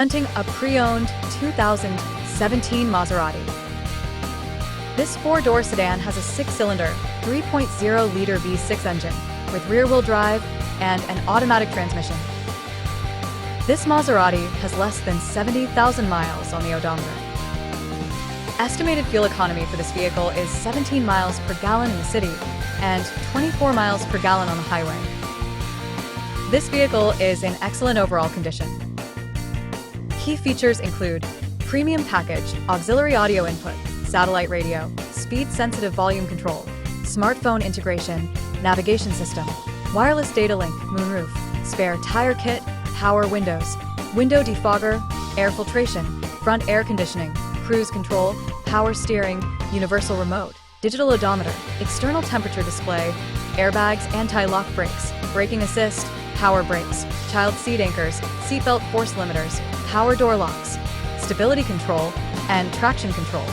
Presenting a pre-owned 2017 Maserati. This four-door sedan has a six-cylinder, 3.0-liter V6 engine with rear-wheel drive and an automatic transmission. This Maserati has less than 70,000 miles on the odometer. Estimated fuel economy for this vehicle is 17 miles per gallon in the city and 24 miles per gallon on the highway. This vehicle is in excellent overall condition. Key features include premium package, auxiliary audio input, satellite radio, speed-sensitive volume control, smartphone integration, navigation system, wireless data link, moonroof, spare tire kit, power windows, window defogger, air filtration, front air conditioning, cruise control, power steering, universal remote, digital odometer, external temperature display, airbags, anti-lock brakes, braking assist, power brakes, child seat anchors, seatbelt force limiters, power door locks, stability control, and traction control.